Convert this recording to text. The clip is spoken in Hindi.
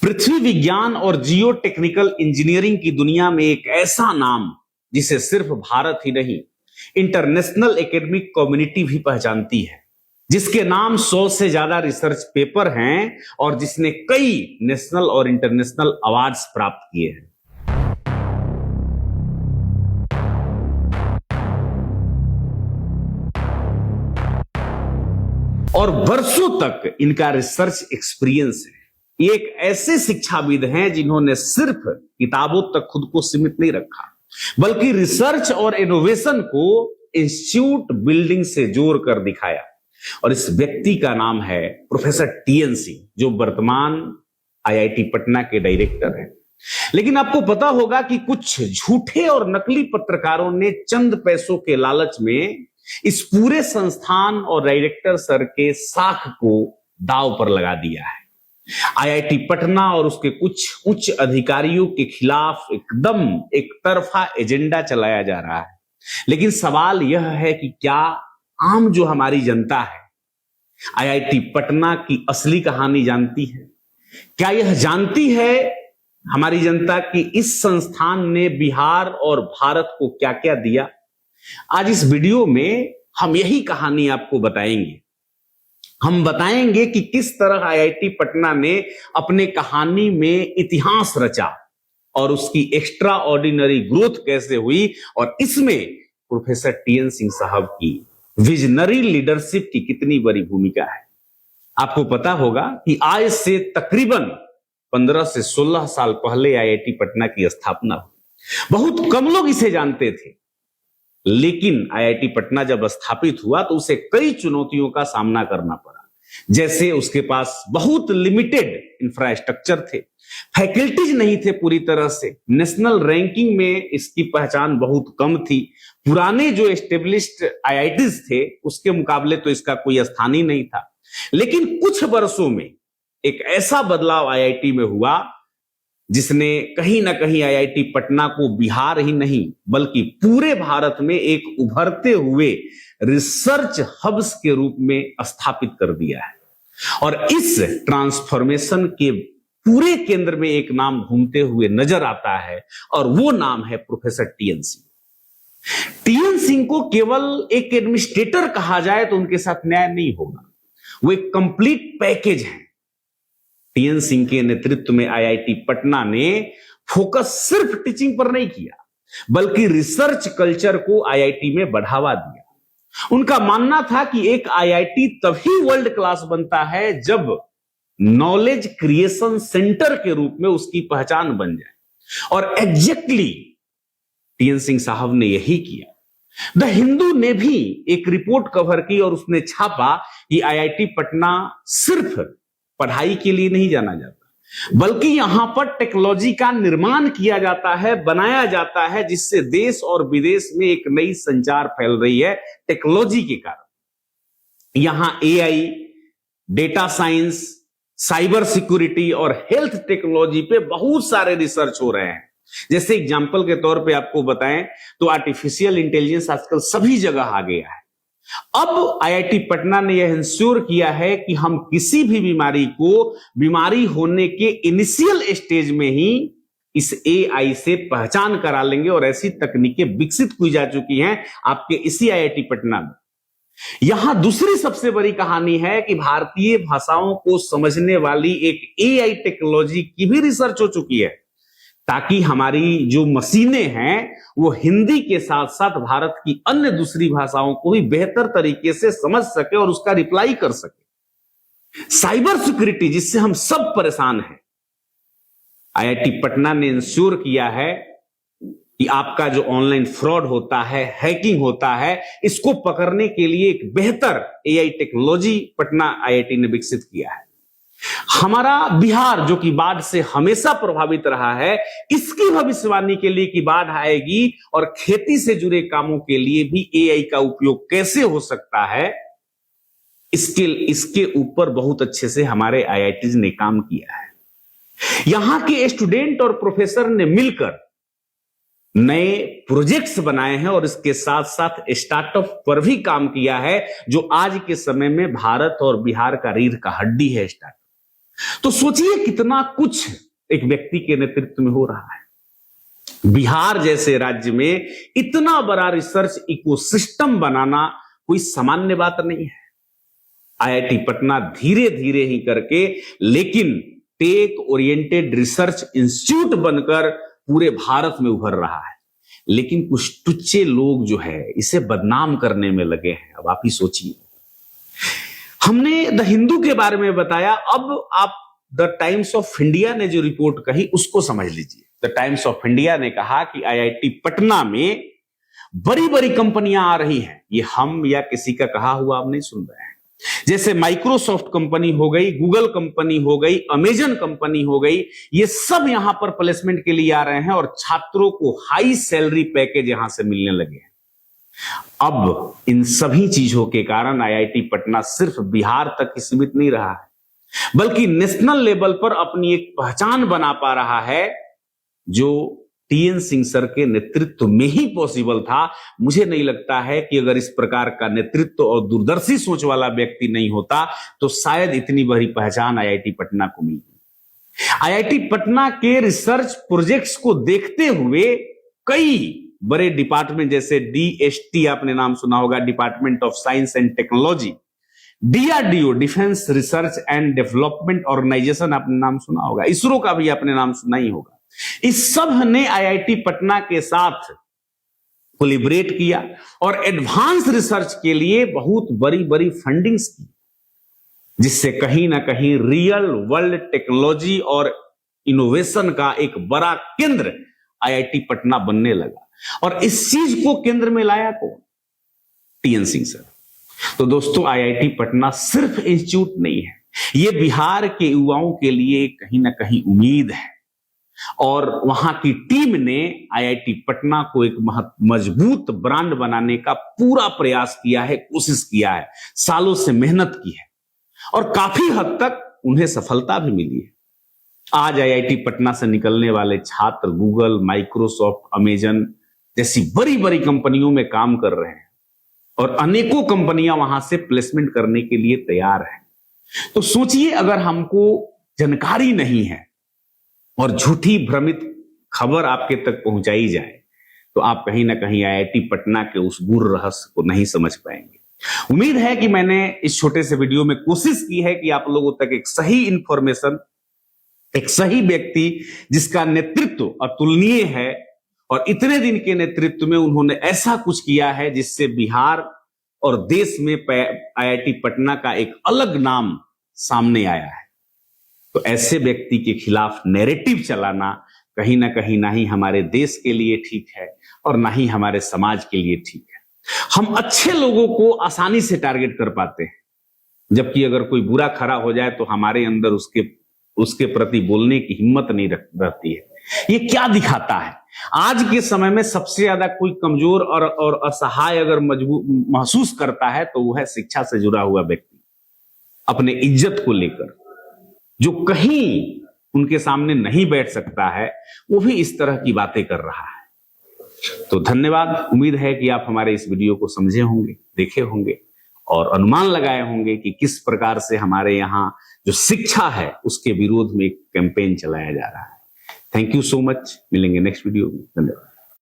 पृथ्वी विज्ञान और जियो टेक्निकल इंजीनियरिंग की दुनिया में एक ऐसा नाम जिसे सिर्फ भारत ही नहीं, इंटरनेशनल एकेडमिक कम्युनिटी भी पहचानती है, जिसके नाम 100 से ज्यादा रिसर्च पेपर हैं और जिसने कई नेशनल और इंटरनेशनल अवार्ड्स प्राप्त किए हैं। और वर्षों तक इनका रिसर्च एक्सपीरियंस है। ये एक ऐसे शिक्षाविद हैं जिन्होंने सिर्फ किताबों तक खुद को सीमित नहीं रखा, बल्कि रिसर्च और इनोवेशन को इंस्टीट्यूट बिल्डिंग से जोड़कर दिखाया। और इस व्यक्ति का नाम है प्रोफेसर टीएन सिंह, जो वर्तमान आईआईटी पटना के डायरेक्टर हैं। लेकिन आपको पता होगा कि कुछ झूठे और नकली पत्रकारों ने चंद पैसों के लालच में इस पूरे संस्थान और डायरेक्टर सर के साख को दांव पर लगा दिया है। आईआईटी पटना और उसके कुछ उच्च अधिकारियों के खिलाफ एकदम एक तरफा एजेंडा चलाया जा रहा है। लेकिन सवाल यह है कि क्या आम जो हमारी जनता है आईआईटी पटना की असली कहानी जानती है? क्या यह जानती है हमारी जनता कि इस संस्थान ने बिहार और भारत को क्या क्या दिया? आज इस वीडियो में हम यही कहानी आपको बताएंगे। हम बताएंगे कि किस तरह आईआईटी पटना ने अपने कहानी में इतिहास रचा और उसकी एक्स्ट्रा ऑर्डिनरी ग्रोथ कैसे हुई, और इसमें प्रोफेसर टीएन सिंह साहब की विजनरी लीडरशिप की कितनी बड़ी भूमिका है। आपको पता होगा कि आज से तकरीबन 15 से 16 साल पहले आईआईटी पटना की स्थापना हुई। बहुत कम लोग इसे जानते थे, लेकिन आईआईटी पटना जब स्थापित हुआ तो उसे कई चुनौतियों का सामना करना पड़ा। जैसे उसके पास बहुत लिमिटेड इंफ्रास्ट्रक्चर थे, फैकल्टीज नहीं थे पूरी तरह से, नेशनल रैंकिंग में इसकी पहचान बहुत कम थी, पुराने जो एस्टेब्लिश्ड आईआईटीज थे उसके मुकाबले तो इसका कोई स्थान ही नहीं था। लेकिन कुछ वर्षों में एक ऐसा बदलाव आईआईटी में हुआ जिसने कहीं ना कहीं आईआईटी पटना को बिहार ही नहीं बल्कि पूरे भारत में एक उभरते हुए रिसर्च हब्स के रूप में स्थापित कर दिया है। और इस ट्रांसफॉर्मेशन के पूरे केंद्र में एक नाम घूमते हुए नजर आता है और वो नाम है professor TN Singh. TN Singh को केवल एक एडमिनिस्ट्रेटर कहा जाए तो उनके साथ न्याय नहीं होगा, वो एक कंप्लीट पैकेज है। टीएन सिंह के नेतृत्व में आईआईटी पटना ने फोकस सिर्फ टीचिंग पर नहीं किया, बल्कि रिसर्च कल्चर को आईआईटी में बढ़ावा दिया। उनका मानना था कि एक आईआईटी तभी वर्ल्ड क्लास बनता है जब नॉलेज क्रिएशन सेंटर के रूप में उसकी पहचान बन जाए। और एग्जैक्टली टीएन सिंह साहब ने यही किया। द हिंदू ने भी एक रिपोर्ट कवर की और उसने छापा कि आईआईटी पटना सिर्फ पढ़ाई के लिए नहीं जाना जाता, बल्कि यहां पर टेक्नोलॉजी का निर्माण किया जाता है, बनाया जाता है, जिससे देश और विदेश में एक नई संचार फैल रही है टेक्नोलॉजी के कारण। यहां AI, data science, cyber security और हेल्थ टेक्नोलॉजी पे बहुत सारे रिसर्च हो रहे हैं। जैसे एग्जांपल के तौर पे आपको बताएं तो आर्टिफिशियल इंटेलिजेंस आजकल सभी जगह आ गया है। अब आईआईटी पटना ने यह इंश्योर किया है कि हम किसी भी बीमारी को बीमारी होने के इनिशियल स्टेज में ही इस एआई से पहचान करा लेंगे, और ऐसी तकनीकें विकसित की जा चुकी हैं आपके इसी आईआईटी पटना में। यहां दूसरी सबसे बड़ी कहानी है कि भारतीय भाषाओं को समझने वाली एक एआई टेक्नोलॉजी की भी रिसर्च हो चुकी है, ताकि हमारी जो मशीनें हैं वो हिंदी के साथ साथ भारत की अन्य दूसरी भाषाओं को भी बेहतर तरीके से समझ सके और उसका रिप्लाई कर सके। साइबर सिक्योरिटी, जिससे हम सब परेशान हैं, आईआईटी पटना ने इंश्योर किया है कि आपका जो ऑनलाइन फ्रॉड होता है, हैकिंग होता है, इसको पकड़ने के लिए एक बेहतर एआई टेक्नोलॉजी पटना आईआईटी ने विकसित किया है। हमारा बिहार जो कि बाढ़ से हमेशा प्रभावित रहा है, इसकी भविष्यवाणी के लिए कि बाढ़ आएगी और खेती से जुड़े कामों के लिए भी एआई का उपयोग कैसे हो सकता है, इसके ऊपर बहुत अच्छे से हमारे आईआईटीज ने काम किया है। यहां के स्टूडेंट और प्रोफेसर ने मिलकर नए प्रोजेक्ट्स बनाए हैं और इसके साथ साथ स्टार्टअप पर भी काम किया है, जो आज के समय में भारत और बिहार का रीढ़ का हड्डी है स्टार्टअप। तो सोचिए कितना कुछ एक व्यक्ति के नेतृत्व में हो रहा है। बिहार जैसे राज्य में इतना बड़ा रिसर्च इकोसिस्टम बनाना कोई सामान्य बात नहीं है। आईआईटी पटना धीरे धीरे ही करके लेकिन टेक ओरिएंटेड रिसर्च इंस्टीट्यूट बनकर पूरे भारत में उभर रहा है। लेकिन कुछ टुच्चे लोग जो है इसे बदनाम करने में लगे हैं। अब आप ही सोचिए, हमने द हिंदू के बारे में बताया, अब आप द टाइम्स ऑफ इंडिया ने जो रिपोर्ट कही उसको समझ लीजिए। द टाइम्स ऑफ इंडिया ने कहा कि आईआईटी पटना में बड़ी बड़ी कंपनियां आ रही हैं। ये हम या किसी का कहा हुआ आप नहीं सुन रहे हैं। जैसे माइक्रोसॉफ्ट कंपनी हो गई, गूगल कंपनी हो गई, अमेजन कंपनी हो गई, ये सब यहां पर प्लेसमेंट के लिए आ रहे हैं और छात्रों को हाई सैलरी पैकेज यहां से मिलने लगे हैं। अब इन सभी चीजों के कारण आईआईटी पटना सिर्फ बिहार तक ही सीमित नहीं रहा है, बल्कि नेशनल लेवल पर अपनी एक पहचान बना पा रहा है, जो टीएन सिंह सर के नेतृत्व में ही पॉसिबल था। मुझे नहीं लगता है कि अगर इस प्रकार का नेतृत्व और दूरदर्शी सोच वाला व्यक्ति नहीं होता तो शायद इतनी बड़ी पहचान आईआईटी पटना को मिलती। आईआईटी पटना के रिसर्च प्रोजेक्ट्स को देखते हुए कई बड़े डिपार्टमेंट जैसे डीएसटी आपने नाम सुना होगा, department of science and technology, DRDO, defence research and development organisation आपने नाम सुना होगा, इसरो का भी आपने नाम सुना ही होगा। इस सब ने आईआईटी पटना के साथ कोलिब्रेट किया और एडवांस रिसर्च के लिए बहुत बड़ी बड़ी फंडिंग्स की, जिससे कहीं ना कहीं रियल वर्ल्ड टेक्नोलॉजी और इनोवेशन का एक बड़ा केंद्र आईआईटी पटना बनने लगा। और इस चीज को केंद्र में लाया कौन? TN Singh sir. तो दोस्तों, आईआईटी पटना सिर्फ इंस्टीट्यूट नहीं है, यह बिहार के युवाओं के लिए कहीं ना कहीं उम्मीद है। और वहां की टीम ने आईआईटी पटना को एक मजबूत ब्रांड बनाने का पूरा प्रयास किया है, कोशिश किया है, सालों से मेहनत की है और काफी हद तक उन्हें सफलता भी मिली है। आज आईआईटी पटना से निकलने वाले छात्र गूगल, माइक्रोसॉफ्ट, अमेजन जैसी बड़ी बड़ी कंपनियों में काम कर रहे हैं और अनेकों कंपनियां वहां से प्लेसमेंट करने के लिए तैयार हैं। तो सोचिए, अगर हमको जानकारी नहीं है और झूठी भ्रमित खबर आपके तक पहुंचाई जाए तो आप कहीं ना कहीं आईआईटी पटना के उस गूढ़ रहस्य को नहीं समझ पाएंगे। उम्मीद है कि मैंने इस छोटे से वीडियो में कोशिश की है कि आप लोगों तक एक सही इंफॉर्मेशन, एक सही व्यक्ति जिसका नेतृत्व अतुलनीय है और इतने दिन के नेतृत्व में उन्होंने ऐसा कुछ किया है जिससे बिहार और देश में आईआईटी पटना का एक अलग नाम सामने आया है। तो ऐसे व्यक्ति के खिलाफ नैरेटिव चलाना कहीं ना ही हमारे देश के लिए ठीक है और ना ही हमारे समाज के लिए ठीक है। हम अच्छे लोगों को आसानी से टारगेट कर पाते हैं, जबकि अगर कोई बुरा खड़ा हो जाए तो हमारे अंदर उसके प्रति बोलने की हिम्मत नहीं रहती है। ये क्या दिखाता है? आज के समय में सबसे ज्यादा कोई कमजोर और असहाय अगर महसूस करता है तो वह है शिक्षा से जुड़ा हुआ व्यक्ति, अपने इज्जत को लेकर, जो कहीं उनके सामने नहीं बैठ सकता है, वो भी इस तरह की बातें कर रहा है। तो धन्यवाद। उम्मीद है कि आप हमारे इस वीडियो को समझे होंगे, देखे होंगे और अनुमान लगाए होंगे कि किस प्रकार से हमारे यहाँ जो शिक्षा है उसके विरोध में एक कैंपेन चलाया जा रहा है। Thank you so much. मिलेंगे नेक्स्ट वीडियो में। धन्यवाद।